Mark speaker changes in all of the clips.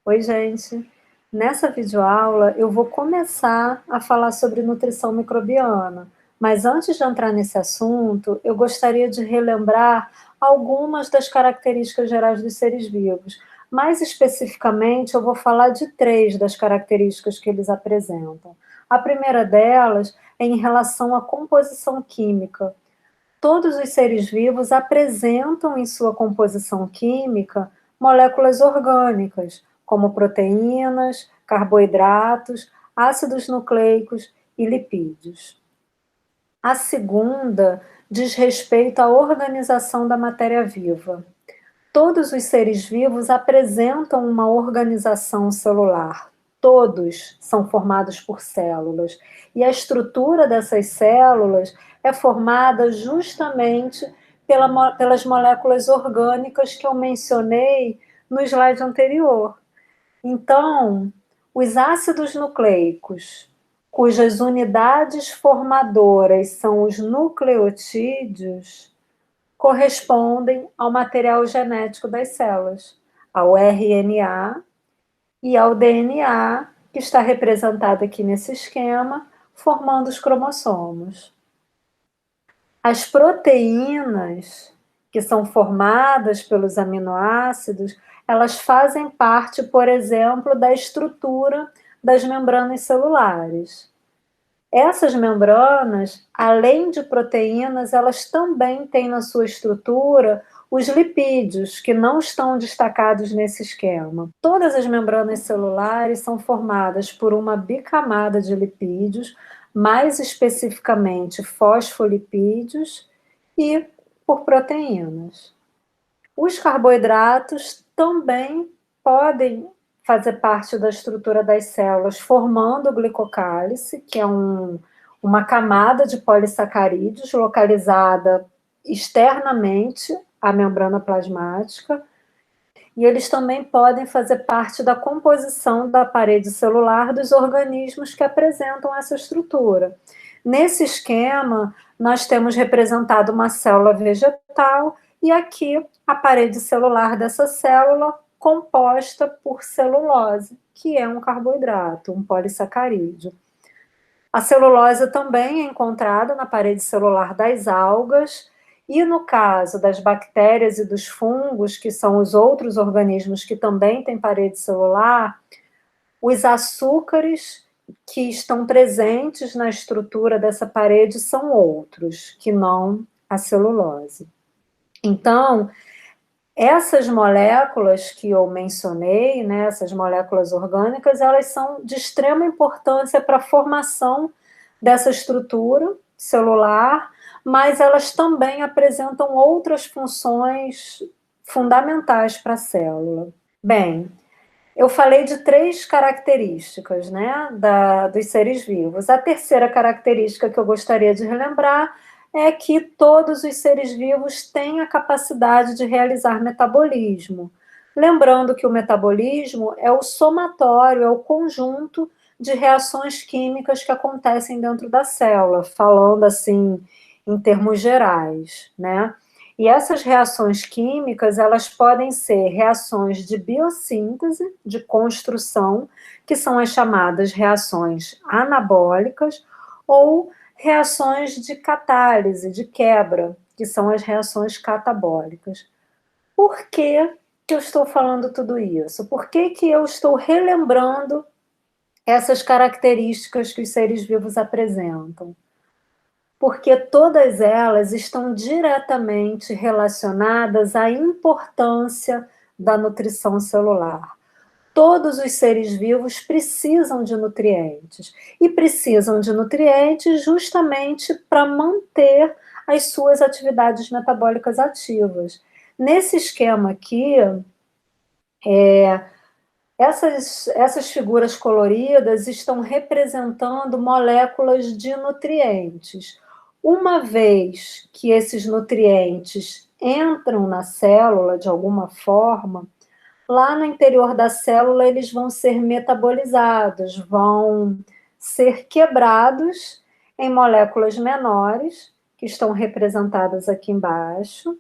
Speaker 1: Oi, gente. Nessa videoaula eu vou começar a falar sobre nutrição microbiana, mas antes de entrar nesse assunto, eu gostaria de relembrar algumas das características gerais dos seres vivos. Mais especificamente, eu vou falar de três das características que eles apresentam. A primeira delas é em relação à composição química. Todos os seres vivos apresentam em sua composição química moléculas orgânicas, como proteínas, carboidratos, ácidos nucleicos e lipídios. A segunda diz respeito à organização da matéria viva. Todos os seres vivos apresentam uma organização celular. Todos são formados por células. E a estrutura dessas células é formada justamente pelas moléculas orgânicas que eu mencionei no slide anterior. Então, os ácidos nucleicos, cujas unidades formadoras são os nucleotídeos, correspondem ao material genético das células, ao RNA e ao DNA, que está representado aqui nesse esquema, formando os cromossomos. As proteínas, que são formadas pelos aminoácidos, elas fazem parte, por exemplo, da estrutura das membranas celulares. Essas membranas, além de proteínas, elas também têm na sua estrutura os lipídios, que não estão destacados nesse esquema. Todas as membranas celulares são formadas por uma bicamada de lipídios, mais especificamente fosfolipídios, e por proteínas. Os carboidratos também podem fazer parte da estrutura das células, formando o glicocálice, que é uma camada de polissacarídeos localizada externamente à membrana plasmática, e eles também podem fazer parte da composição da parede celular dos organismos que apresentam essa estrutura. Nesse esquema, nós temos representado uma célula vegetal e aqui a parede celular dessa célula composta por celulose, que é um carboidrato, um polissacarídeo. A celulose também é encontrada na parede celular das algas e, no caso das bactérias e dos fungos, que são os outros organismos que também têm parede celular, os açúcares que estão presentes na estrutura dessa parede são outros, que não a celulose. Então, essas moléculas que eu mencionei, né, essas moléculas orgânicas, elas são de extrema importância para a formação dessa estrutura celular, mas elas também apresentam outras funções fundamentais para a célula. Bem, eu falei de três características, né, dos seres vivos. A terceira característica que eu gostaria de relembrar é que todos os seres vivos têm a capacidade de realizar metabolismo. Lembrando que o metabolismo é o somatório, é o conjunto de reações químicas que acontecem dentro da célula, falando assim em termos gerais, né? E essas reações químicas, elas podem ser reações de biossíntese, de construção, que são as chamadas reações anabólicas, ou reações de catálise, de quebra, que são as reações catabólicas. Por que eu estou falando tudo isso? Por que eu estou relembrando essas características que os seres vivos apresentam? Porque todas elas estão diretamente relacionadas à importância da nutrição celular. Todos os seres vivos precisam de nutrientes, e precisam de nutrientes justamente para manter as suas atividades metabólicas ativas. Nesse esquema aqui, essas figuras coloridas estão representando moléculas de nutrientes. Uma vez que esses nutrientes entram na célula de alguma forma, lá no interior da célula eles vão ser metabolizados, vão ser quebrados em moléculas menores, que estão representadas aqui embaixo,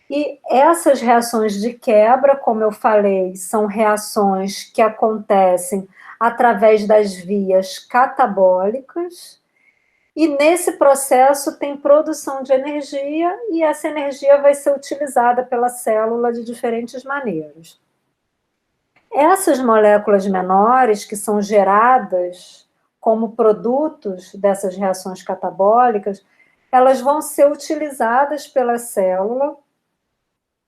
Speaker 1: E essas reações de quebra, como eu falei, são reações que acontecem através das vias catabólicas, e nesse processo tem produção de energia, e essa energia vai ser utilizada pela célula de diferentes maneiras. Essas moléculas menores, que são geradas como produtos dessas reações catabólicas, elas vão ser utilizadas pela célula,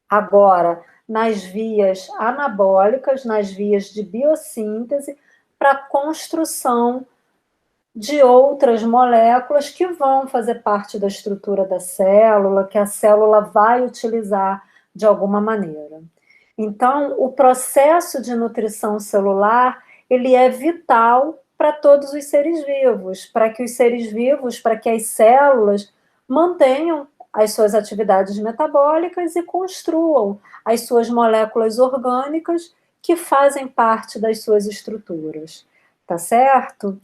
Speaker 1: agora, nas vias anabólicas, nas vias de biossíntese, para a construção de outras moléculas que vão fazer parte da estrutura da célula, que a célula vai utilizar de alguma maneira. Então, o processo de nutrição celular, ele é vital para todos os seres vivos, para que os seres vivos, para que as células mantenham as suas atividades metabólicas e construam as suas moléculas orgânicas que fazem parte das suas estruturas. Tá certo?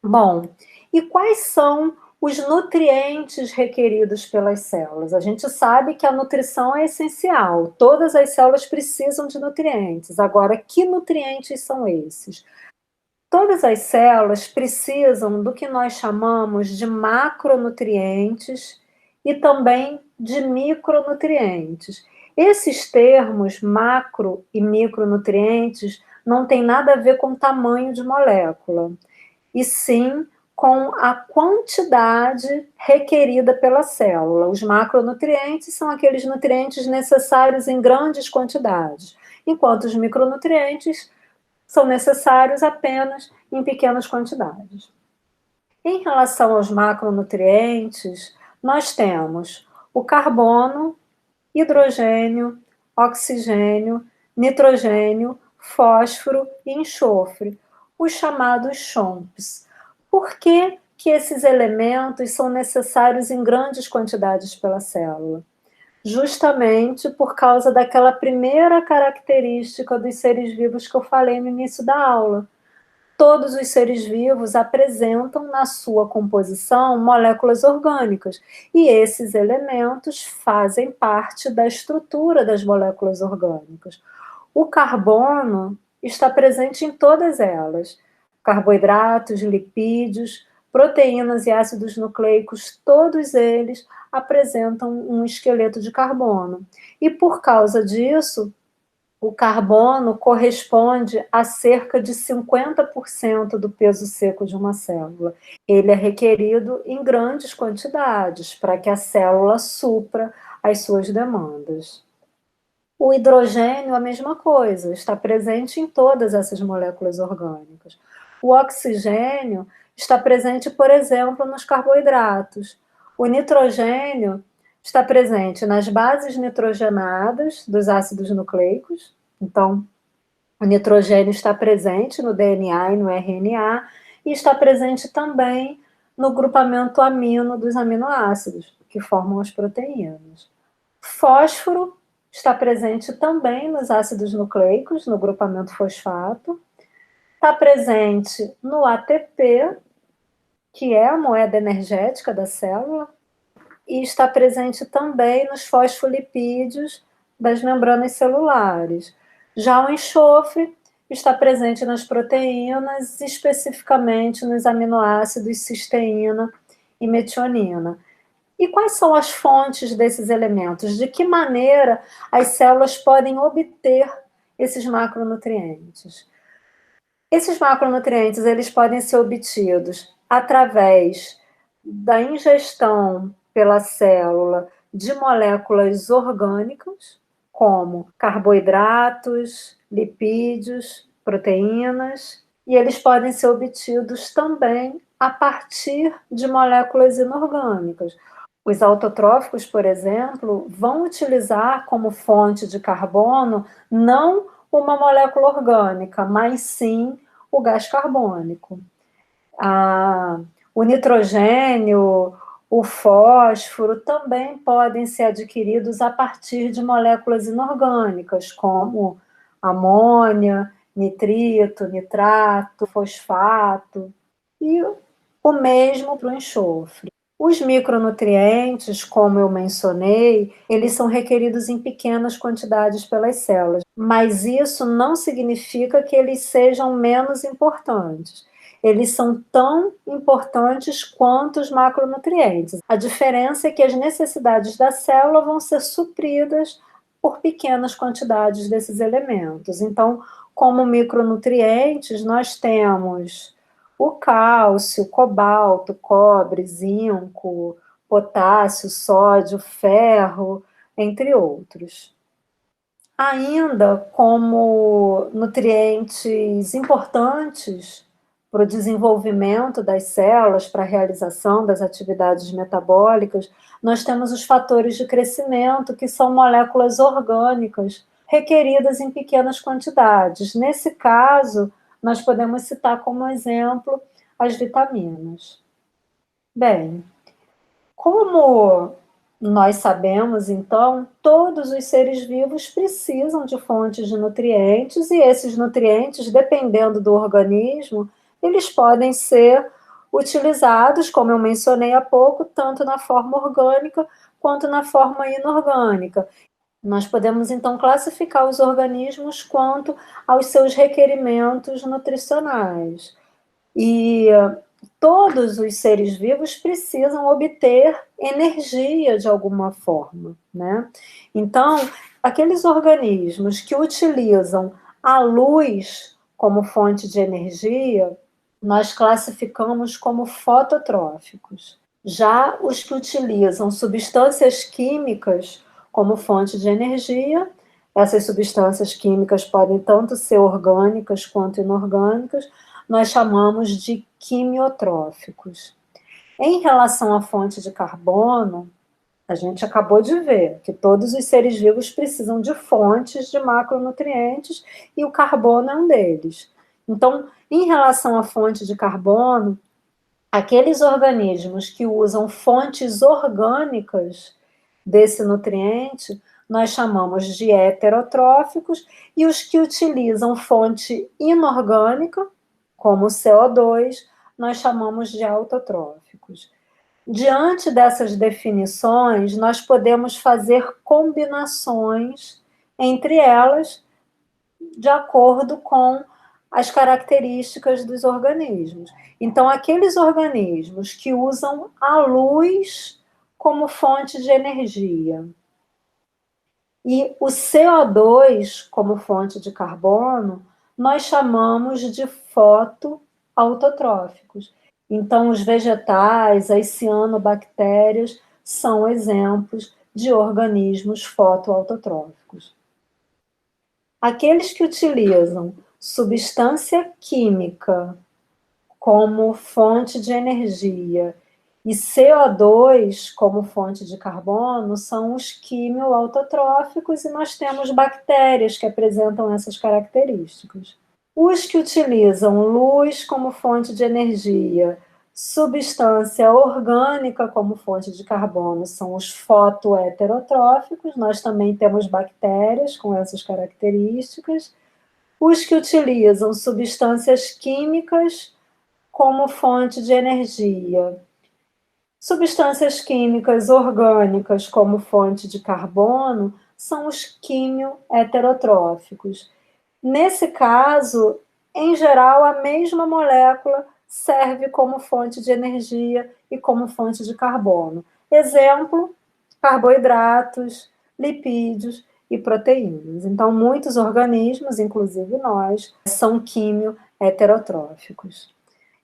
Speaker 1: Bom, e quais são os nutrientes requeridos pelas células? A gente sabe que a nutrição é essencial, todas as células precisam de nutrientes. Agora, que nutrientes são esses? Todas as células precisam do que nós chamamos de macronutrientes e também de micronutrientes. Esses termos, macro e micronutrientes, não têm nada a ver com tamanho de molécula, e sim com a quantidade requerida pela célula. Os macronutrientes são aqueles nutrientes necessários em grandes quantidades, enquanto os micronutrientes são necessários apenas em pequenas quantidades. Em relação aos macronutrientes, nós temos o carbono, hidrogênio, oxigênio, nitrogênio, fósforo e enxofre, os chamados CHOMPs. Por que que esses elementos são necessários em grandes quantidades pela célula? Justamente por causa daquela primeira característica dos seres vivos que eu falei no início da aula. Todos os seres vivos apresentam na sua composição moléculas orgânicas, e esses elementos fazem parte da estrutura das moléculas orgânicas. O carbono está presente em todas elas. Carboidratos, lipídios, proteínas e ácidos nucleicos, todos eles apresentam um esqueleto de carbono. E por causa disso, o carbono corresponde a cerca de 50% do peso seco de uma célula. Ele é requerido em grandes quantidades para que a célula supra as suas demandas. O hidrogênio, a mesma coisa, está presente em todas essas moléculas orgânicas. O oxigênio está presente, por exemplo, nos carboidratos. O nitrogênio está presente nas bases nitrogenadas dos ácidos nucleicos. Então, o nitrogênio está presente no DNA e no RNA, e está presente também no grupamento amino dos aminoácidos, que formam as proteínas. Fósforo está presente também nos ácidos nucleicos, no grupamento fosfato. Está presente no ATP, que é a moeda energética da célula, e está presente também nos fosfolipídios das membranas celulares. Já o enxofre está presente nas proteínas, especificamente nos aminoácidos cisteína e metionina. E quais são as fontes desses elementos? De que maneira as células podem obter esses macronutrientes? Esses macronutrientes, eles podem ser obtidos através da ingestão pela célula de moléculas orgânicas, como carboidratos, lipídios, proteínas, e eles podem ser obtidos também a partir de moléculas inorgânicas. Os autotróficos, por exemplo, vão utilizar como fonte de carbono não uma molécula orgânica, mas sim o gás carbônico. O nitrogênio, o fósforo também podem ser adquiridos a partir de moléculas inorgânicas, como amônia, nitrito, nitrato, fosfato, e o mesmo para o enxofre. Os micronutrientes, como eu mencionei, eles são requeridos em pequenas quantidades pelas células, mas isso não significa que eles sejam menos importantes. Eles são tão importantes quanto os macronutrientes. A diferença é que as necessidades da célula vão ser supridas por pequenas quantidades desses elementos. Então, como micronutrientes, nós temos o cálcio, cobalto, cobre, zinco, potássio, sódio, ferro, entre outros. Ainda como nutrientes importantes para o desenvolvimento das células, para a realização das atividades metabólicas, nós temos os fatores de crescimento, que são moléculas orgânicas requeridas em pequenas quantidades. Nesse caso, nós podemos citar como exemplo as vitaminas. Bem, como nós sabemos, então, todos os seres vivos precisam de fontes de nutrientes, e esses nutrientes, dependendo do organismo, eles podem ser utilizados, como eu mencionei há pouco, tanto na forma orgânica quanto na forma inorgânica. Nós podemos, então, classificar os organismos quanto aos seus requerimentos nutricionais. E todos os seres vivos precisam obter energia de alguma forma, né? Então, aqueles organismos que utilizam a luz como fonte de energia, nós classificamos como fototróficos. Já os que utilizam substâncias químicas como fonte de energia, essas substâncias químicas podem tanto ser orgânicas quanto inorgânicas, nós chamamos de quimiotróficos. Em relação à fonte de carbono, a gente acabou de ver que todos os seres vivos precisam de fontes de macronutrientes e o carbono é um deles. Então, em relação à fonte de carbono, aqueles organismos que usam fontes orgânicas desse nutriente, nós chamamos de heterotróficos, e os que utilizam fonte inorgânica, como o CO2, nós chamamos de autotróficos. Diante dessas definições, nós podemos fazer combinações entre elas, de acordo com as características dos organismos. Então, aqueles organismos que usam a luz como fonte de energia e o CO2 como fonte de carbono, nós chamamos de fotoautotróficos. Então, os vegetais, as cianobactérias, são exemplos de organismos fotoautotróficos. Aqueles que utilizam substância química como fonte de energia e CO2 como fonte de carbono são os quimioautotróficos, e nós temos bactérias que apresentam essas características. Os que utilizam luz como fonte de energia, substância orgânica como fonte de carbono são os fotoheterotróficos, nós também temos bactérias com essas características. Os que utilizam substâncias químicas como fonte de energia, substâncias químicas orgânicas como fonte de carbono são os quimioheterotróficos. Nesse caso, em geral, a mesma molécula serve como fonte de energia e como fonte de carbono. Exemplo, carboidratos, lipídios e proteínas. Então, muitos organismos, inclusive nós, são quimioheterotróficos.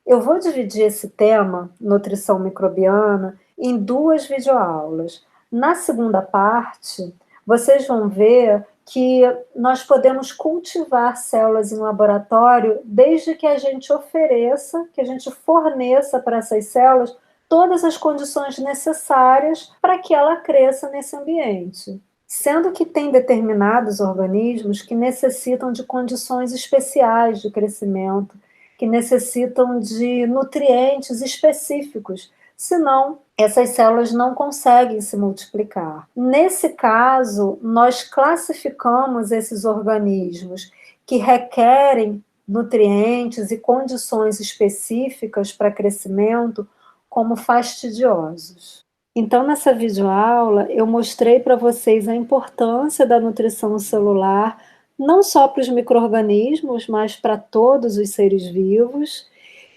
Speaker 1: Eu vou dividir esse tema, nutrição microbiana, em duas videoaulas. Na segunda parte, vocês vão ver que nós podemos cultivar células em laboratório desde que a gente ofereça, que a gente forneça para essas células todas as condições necessárias para que ela cresça nesse ambiente. Sendo que tem determinados organismos que necessitam de condições especiais de crescimento, que necessitam de nutrientes específicos, senão essas células não conseguem se multiplicar. Nesse caso, nós classificamos esses organismos que requerem nutrientes e condições específicas para crescimento como fastidiosos. Então, nessa videoaula, eu mostrei para vocês a importância da nutrição celular, não só para os micro-organismos, mas para todos os seres vivos,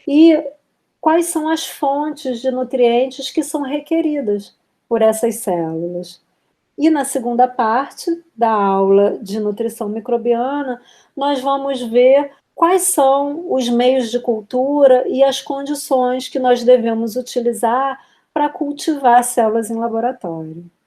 Speaker 1: e quais são as fontes de nutrientes que são requeridas por essas células. E na segunda parte da aula de nutrição microbiana, nós vamos ver quais são os meios de cultura e as condições que nós devemos utilizar para cultivar células em laboratório.